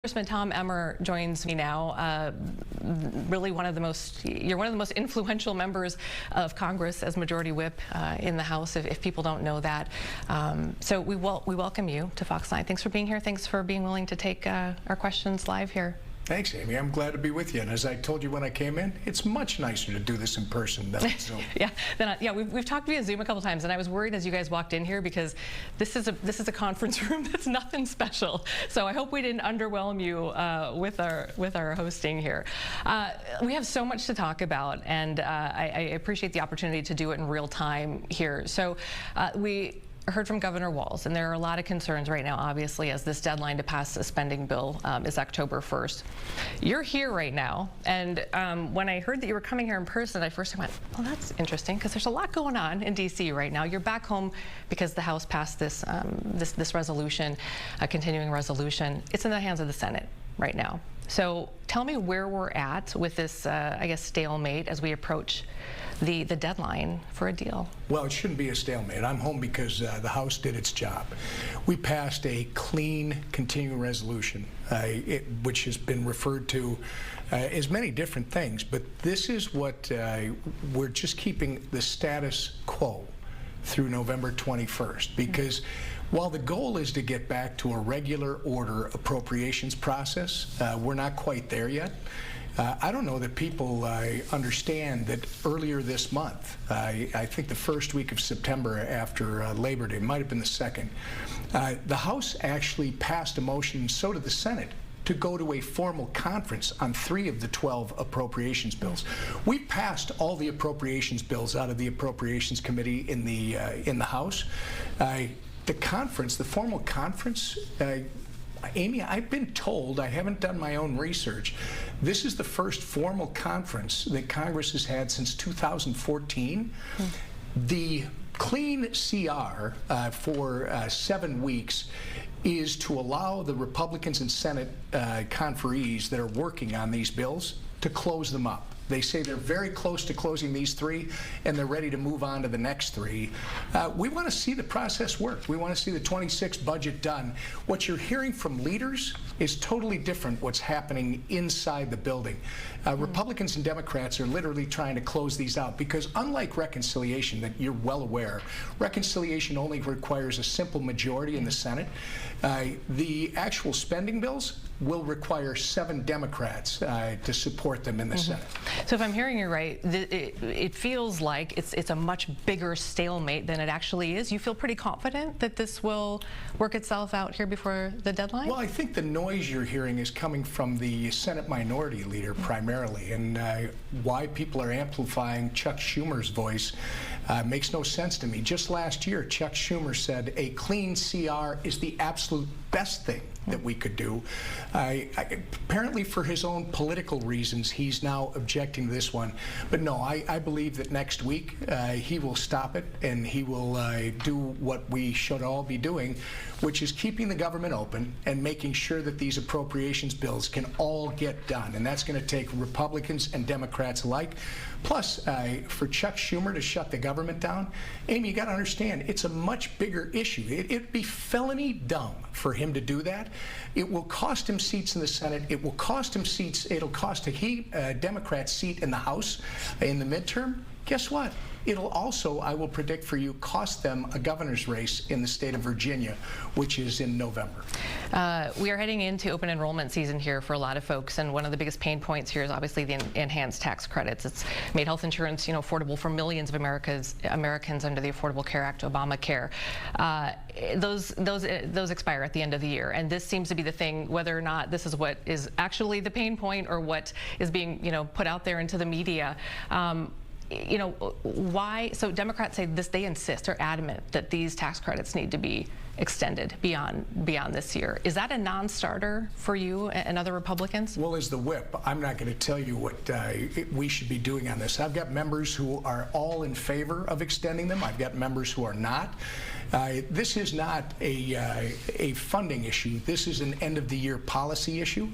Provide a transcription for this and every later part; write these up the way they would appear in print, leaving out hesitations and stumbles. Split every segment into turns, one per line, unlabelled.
Congressman Tom Emmer joins me now. Really you're one of the most influential members of Congress as Majority Whip in the House, if people don't know that. So we welcome you to Fox 9. Thanks for being here. Thanks for being willing to take our questions live here.
Thanks, Amy. I'm glad to be with you. And as I told you when I came in, it's much nicer to do this in person than on Zoom.
Yeah, we've talked via Zoom a couple times, and I was worried as you guys walked in here because this is a conference room that's nothing special. So I hope we didn't underwhelm you with our hosting here. We have so much to talk about, and I appreciate the opportunity to do it in real time here. So we heard from Governor Walz, and there are a lot of concerns right now, obviously, as this deadline to pass a spending bill is October 1st. You're here right now, and when I heard that you were coming here in person, I first went, well, that's interesting, because there's a lot going on in D.C. right now. You're back home because the House passed this this resolution, a continuing resolution. It's in the hands of the Senate right now. So tell me where we're at with this, I guess, stalemate as we approach the deadline for a deal.
Well, it shouldn't be a stalemate. I'm home because the House did its job. We passed a clean continuing resolution, which has been referred to as many different things, but this is what we're just keeping the status quo through November 21st, because while the goal is to get back to a regular order appropriations process, we're not quite there yet. I don't know that people understand that earlier this month, I think the first week of September after Labor Day, might have been the second, the House actually passed a motion, and so did the Senate, to go to a formal conference on 3 of the 12 appropriations bills. We passed all the appropriations bills out of the Appropriations Committee in the House. The formal conference, Amy, I've been told, I haven't done my own research, this is the first formal conference that Congress has had since 2014. The clean CR for 7 weeks is to allow the Republicans and Senate conferees that are working on these bills to close them up. They say they're very close to closing these 3, and they're ready to move on to the next 3. We want to see the process work. We want to see the 26 budget done. What you're hearing from leaders is totally different what's happening inside the building. Republicans and Democrats are literally trying to close these out because, unlike reconciliation, that you're well aware, reconciliation only requires a simple majority in the Senate. The actual spending bills will require 7 Democrats to support them in the Senate.
So if I'm hearing you right, it feels like it's a much bigger stalemate than it actually is. You feel pretty confident that this will work itself out here before the deadline?
Well, I think the noise you're hearing is coming from the Senate Minority Leader primarily, and why people are amplifying Chuck Schumer's voice makes no sense to me. Just last year, Chuck Schumer said a clean CR is the absolute best thing that we could do. Apparently for his own political reasons, he's now objecting to this one. But no, I believe that next week he will stop it, and he will do what we should all be doing, which is keeping the government open and making sure that these appropriations bills can all get done. And that's going to take Republicans and Democrats alike. Plus, for Chuck Schumer to shut the government down, Amy, you got to understand, it's a much bigger issue. It'd be felony dumb for him to do that. It will cost him seats in the Senate. It will cost him seats. It'll cost a Democrat seat in the House in the midterm. Guess what? It'll also, I will predict for you, cost them a governor's race in the state of Virginia, which is in November.
We are heading into open enrollment season here for a lot of folks, and one of the biggest pain points here is obviously the enhanced tax credits. It's made health insurance, affordable for millions of Americans under the Affordable Care Act, Obamacare. Those expire at the end of the year, and this seems to be the thing, whether or not this is what is actually the pain point or what is being, put out there into the media. Why? So Democrats say this, they insist, they're adamant that these tax credits need to be extended beyond this year. Is that a non-starter for you and other Republicans?
Well, as the whip, I'm not going to tell you what we should be doing on this. I've got members who are all in favor of extending them. I've got members who are not. This is not a funding issue. This is an end-of-the-year policy issue.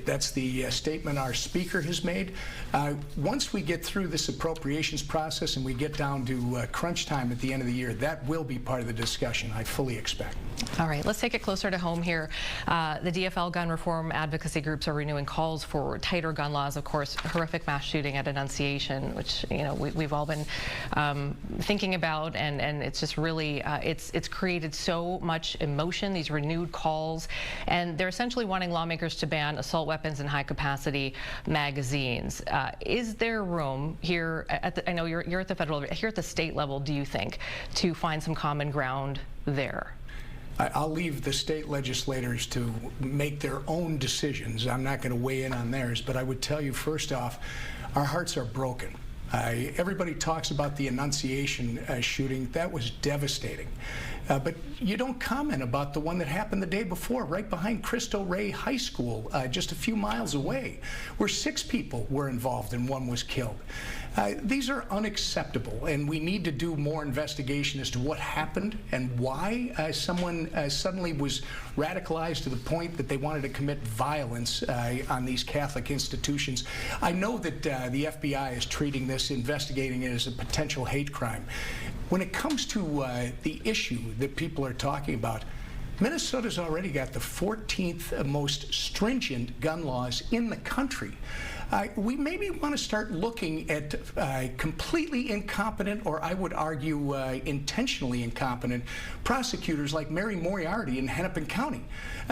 That's the statement our Speaker has made. Once we get through this appropriations process and we get down to crunch time at the end of the year, that will be part of the discussion, I fully expect. respect.
All right, let's take it closer to home here. The DFL gun reform advocacy groups are renewing calls for tighter gun laws. Of course, horrific mass shooting at Annunciation, which we've all been thinking about, and it's just really it's created so much emotion. These renewed calls, and they're essentially wanting lawmakers to ban assault weapons and high-capacity magazines. Is there room here? I know you're at the federal, here at the state level. Do you think to find some common ground there?
I'll leave the state legislators to make their own decisions. I'm not going to weigh in on theirs, but I would tell you, first off, our hearts are broken. Everybody talks about the Annunciation shooting. That was devastating. But you don't comment about the one that happened the day before, right behind Cristo Rey High School, just a few miles away, where 6 people were involved and 1 was killed. These are unacceptable, and we need to do more investigation as to what happened and why someone suddenly was radicalized to the point that they wanted to commit violence on these Catholic institutions. I know that the FBI is treating this, investigating it as a potential hate crime. When it comes to the issue that people are talking about, Minnesota's already got the 14th most stringent gun laws in the country. We maybe want to start looking at completely incompetent, or I would argue intentionally incompetent, prosecutors like Mary Moriarty in Hennepin County.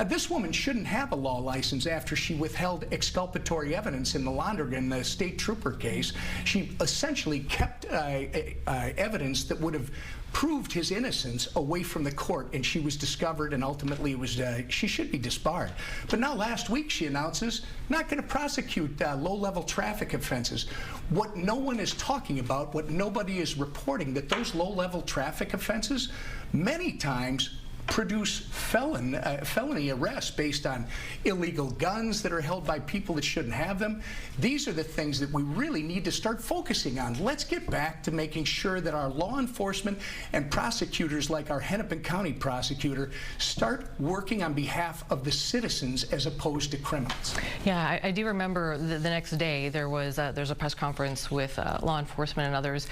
This woman shouldn't have a law license after she withheld exculpatory evidence in the Londrigan, the state trooper case. She essentially kept evidence that would have proved his innocence away from the court, and she was discovered, and ultimately it was she should be disbarred. But now last week she announces not going to prosecute low-level traffic offenses. What no one is talking about, what nobody is reporting, that those low-level traffic offenses many times produce felony arrests based on illegal guns that are held by people that shouldn't have them. These are the things that we really need to start focusing on. Let's get back to making sure that our law enforcement and prosecutors, like our Hennepin County prosecutor, start working on behalf of the citizens as opposed to criminals.
Yeah, I do remember the next day there's a press conference with law enforcement and others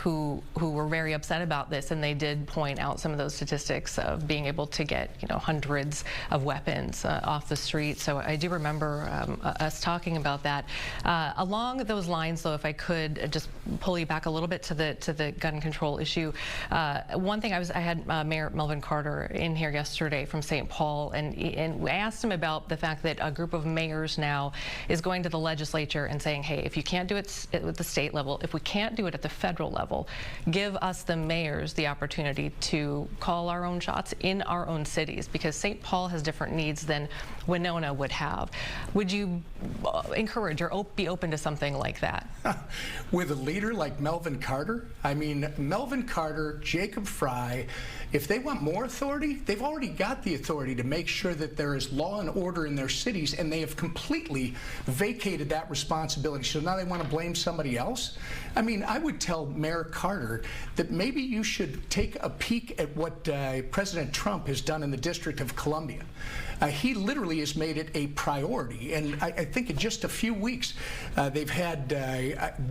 who were very upset about this, and they did point out some of those statistics of being able to get hundreds of weapons off the street. So I do remember us talking about that. Along those lines, though, if I could just pull you back a little bit to the gun control issue, one thing I had Mayor Melvin Carter in here yesterday from St. Paul, and I asked him about the fact that a group of mayors now is going to the legislature and saying, hey, if you can't do it at the state level, if we can't do it at the federal level, give us the mayors the opportunity to call our own shots in our own cities, because St. Paul has different needs than Winona would have. Would you encourage or be open to something like that?
With a leader like Melvin Carter? I mean, Melvin Carter, Jacob Fry, if they want more authority, they've already got the authority to make sure that there is law and order in their cities, and they have completely vacated that responsibility. So now they want to blame somebody else? I mean, I would tell Mayor Carter that maybe you should take a peek at what President Trump has done in the District of Columbia. He literally has made it a priority, and I think in just a few weeks they've had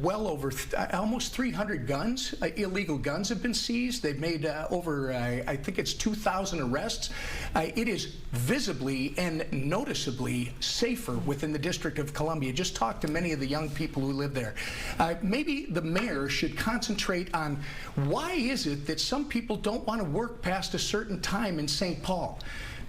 well over almost 300 guns, illegal guns have been seized. They've made over, I think it's 2,000 arrests. It is visibly and noticeably safer within the District of Columbia. Just talk to many of the young people who live there. Maybe the mayor should concentrate on why is it that some people don't want to work past a certain time in St. Paul.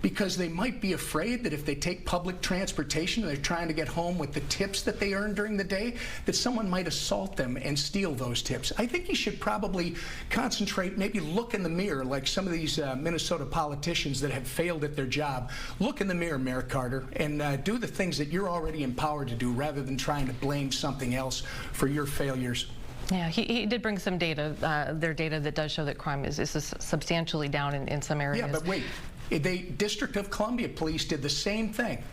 Because they might be afraid that if they take public transportation and they're trying to get home with the tips that they earn during the day, that someone might assault them and steal those tips. I think you should probably concentrate, maybe look in the mirror like some of these Minnesota politicians that have failed at their job. Look in the mirror, Mayor Carter, and do the things that you're already empowered to do rather than trying to blame something else for your failures.
Yeah, he did bring some data, their data that does show that crime is substantially down in some areas.
Yeah, but wait. The District of Columbia Police did the same thing.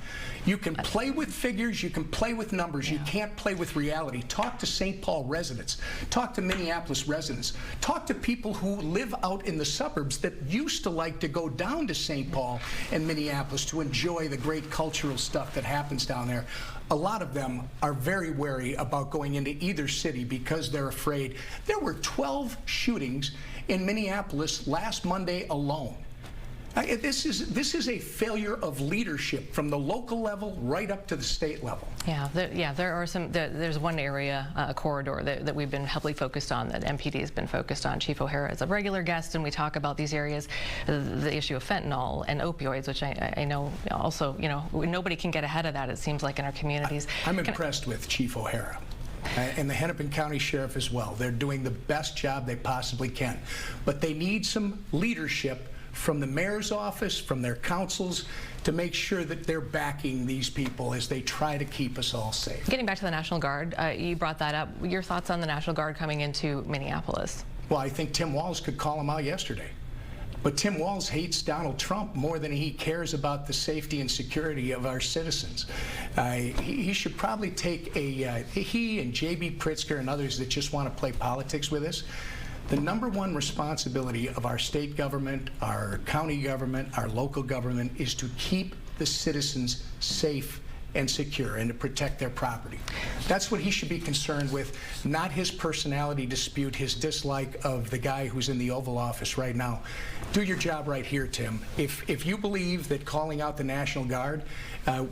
You can play with figures, you can play with numbers, you can't play with reality. Talk to St. Paul residents, talk to Minneapolis residents, talk to people who live out in the suburbs that used to like to go down to St. Paul and Minneapolis to enjoy the great cultural stuff that happens down there. A lot of them are very wary about going into either city because they're afraid. There were 12 shootings in Minneapolis last Monday alone. This is a failure of leadership from the local level right up to the state level.
There are some. There's one area, a corridor that we've been heavily focused on, that MPD has been focused on. Chief O'Hara is a regular guest, and we talk about these areas, the issue of fentanyl and opioids, which I know also, nobody can get ahead of that, it seems like, in our communities.
I'm impressed with Chief O'Hara. And the Hennepin County Sheriff as well. They're doing the best job they possibly can. But they need some leadership from the mayor's office, from their councils, to make sure that they're backing these people as they try to keep us all safe.
Getting back to the National Guard, you brought that up. Your thoughts on the National Guard coming into Minneapolis? Well,
I think Tim Walz could call them out yesterday. But Tim Walz hates Donald Trump more than he cares about the safety and security of our citizens. He should probably take he and J.B. Pritzker and others that just want to play politics with us. The number one responsibility of our state government, our county government, our local government is to keep the citizens safe and secure and to protect their property. That's what he should be concerned with, not his personality dispute, his dislike of the guy who's in the Oval Office right now. Do your job right here, Tim. If you believe that calling out the National Guard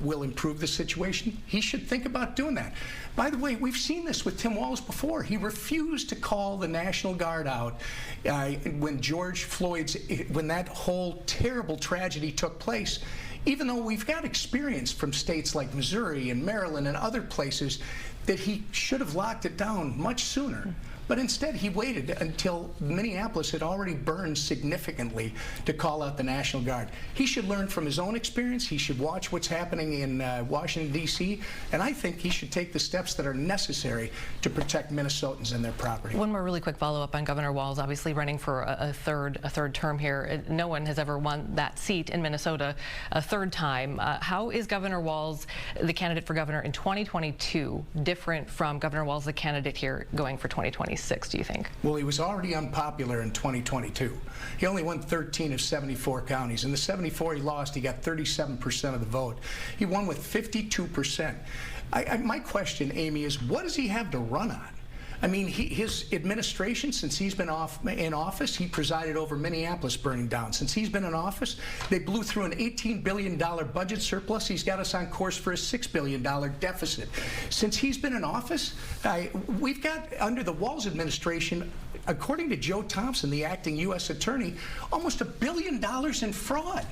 will improve the situation, he should think about doing that. By the way, we've seen this with Tim Walz before. He refused to call the National Guard out when when that whole terrible tragedy took place. Even though we've got experience from states like Missouri and Maryland and other places that he should have locked it down much sooner. But instead, he waited until Minneapolis had already burned significantly to call out the National Guard. He should learn from his own experience. He should watch what's happening in Washington, D.C., and I think he should take the steps that are necessary to protect Minnesotans and their property.
One more really quick follow-up on Governor Walz, obviously running for a third term here. No one has ever won that seat in Minnesota a third time. How is Governor Walz, the candidate for governor in 2022, different from Governor Walz, the candidate here going for 2026, do you think?
Well, he was already unpopular in 2022. He only won 13 of 74 counties. In the 74 he lost, he got 37% of the vote. He won with 52%. My question, Amy, is what does he have to run on? I mean, his administration, since he's been in office, he presided over Minneapolis burning down. Since he's been in office, they blew through an $18 billion budget surplus. He's got us on course for a $6 billion deficit. Since he's been in office, we've got, under the Walz administration, according to Joe Thompson, the acting U.S. attorney, almost $1 billion in fraud.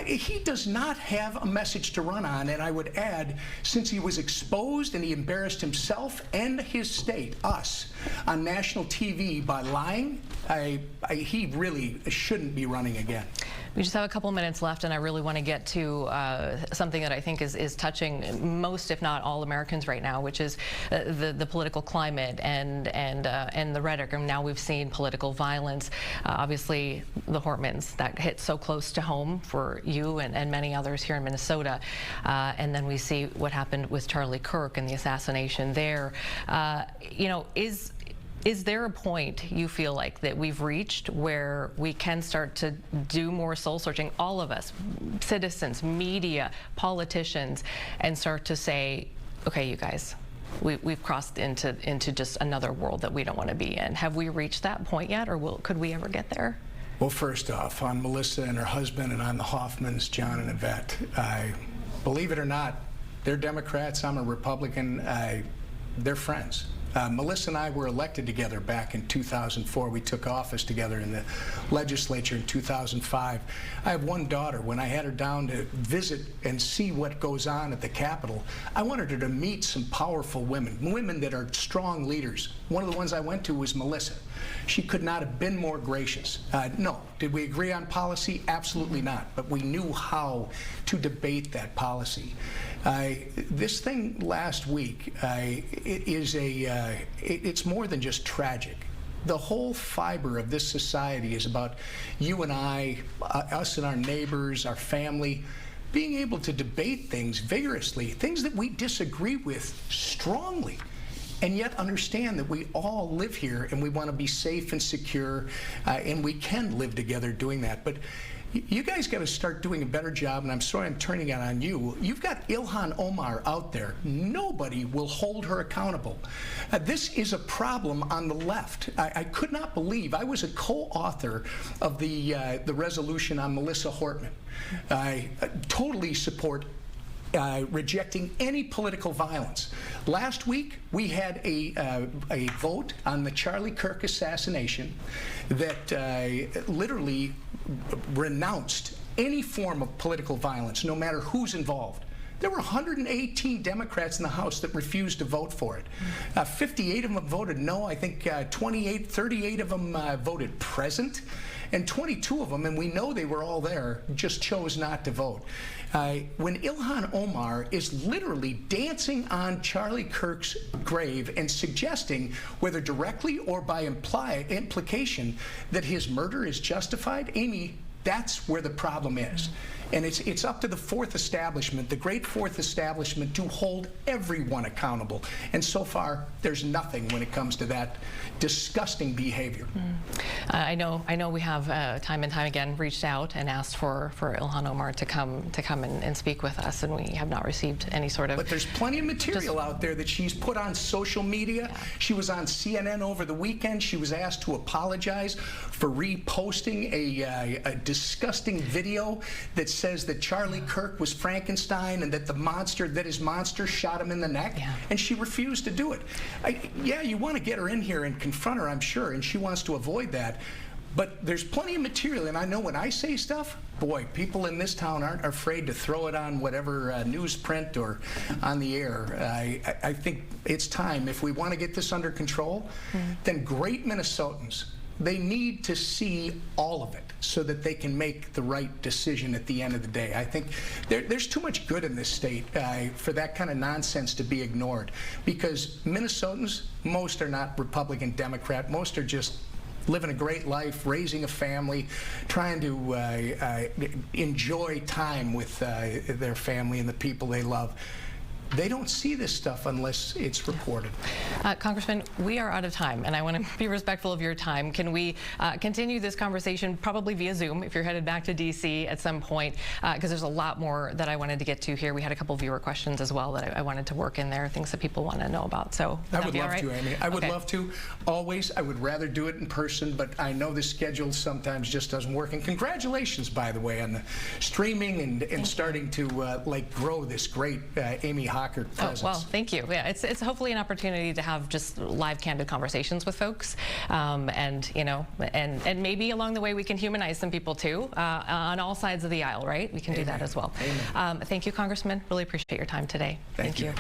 He does not have a message to run on, and I would add, since he was exposed and he embarrassed himself and his state, us, on national TV by lying, he really shouldn't be running again.
We just have a couple minutes left, and I really want to get to something that I think is touching most, if not all, Americans right now, which is the political climate and the rhetoric. And now we've seen political violence. Obviously, the Hortmans, that hit so close to home for you and many others here in Minnesota. And then we see what happened with Charlie Kirk and the assassination there. Is there a point you feel like that we've reached where we can start to do more soul searching, all of us, citizens, media, politicians, and start to say, okay, you guys, we've crossed into just another world that we don't want to be in? Have we reached that point yet, or could we ever get there?
Well, first off, on Melissa and her husband and on the Hoffmans, John and Yvette, believe it or not, they're Democrats, I'm a Republican, they're friends. Melissa and I were elected together back in 2004. We took office together in the legislature in 2005. I have one daughter. When I had her down to visit and see what goes on at the Capitol, I wanted her to meet some powerful women that are strong leaders. One of the ones I went to was Melissa. She could not have been more gracious. No. Did we agree on policy? Absolutely not. But we knew how to debate that policy. This thing last week it's more than just tragic. The whole fiber of this society is about you and I, us and our neighbors, our family, being able to debate things vigorously, things that we disagree with strongly, and yet understand that we all live here and we want to be safe and secure, and we can live together doing that. But You guys got to start doing a better job, and I'm sorry I'm turning it on you. You've got Ilhan Omar out there. Nobody will hold her accountable. This is a problem on the left. I could not believe. I was a co-author of the resolution on Melissa Hortman. I totally support rejecting any political violence. Last week, we had a vote on the Charlie Kirk assassination that literally renounced any form of political violence, no matter who's involved. There were 118 Democrats in the House that refused to vote for it. 58 of them voted no. I think 38 of them voted present. And 22 of them, and we know they were all there, just chose not to vote. When Ilhan Omar is literally dancing on Charlie Kirk's grave and suggesting, whether directly or by implication, that his murder is justified, Amy, that's where the problem is. And it's up to the fourth establishment, the great fourth establishment, to hold everyone accountable. And so far, there's nothing when it comes to that disgusting behavior.
I know we have time and time again reached out and asked for Ilhan Omar to come and speak with us, and we have not received any sort of.
But there's plenty of material out there that she's put on social media. Yeah. She was on CNN over the weekend. She was asked to apologize for reposting a disgusting video that says that Charlie Kirk was Frankenstein and that his monster shot him in the neck, and she refused to do it. Yeah, you want to get her in here and confront her, I'm sure, and she wants to avoid that. But there's plenty of material, and I know when I say stuff, boy, people in this town aren't afraid to throw it on whatever newsprint or on the air. I think it's time, if we want to get this under control, then great Minnesotans, they need to see all of it so that they can make the right decision at the end of the day. I think there's too much good in this state for that kind of nonsense to be ignored, because Minnesotans, most are not Republican, Democrat. Most are just living a great life, raising a family, trying to enjoy time with their family and the people they love. They don't see this stuff unless it's reported.
Congressman, we are out of time, and I want to be respectful of your time. Can we continue this conversation probably via Zoom if you're headed back to D.C. at some point? Because there's a lot more that I wanted to get to here. We had a couple viewer questions as well that I wanted to work in there, things that people want to know about. So
I would love to, Amy. I would love to. Always, I would rather do it in person, but I know the schedule sometimes just doesn't work. And congratulations, by the way, on the streaming and starting to grow this great Amy Hockert presence.
Oh, well, thank you. Yeah, it's hopefully an opportunity to have just live, candid conversations with folks, and maybe along the way we can humanize some people too, on all sides of the aisle, right? We can do that as well. Thank you, Congressman. Really appreciate your time today.
Thank you.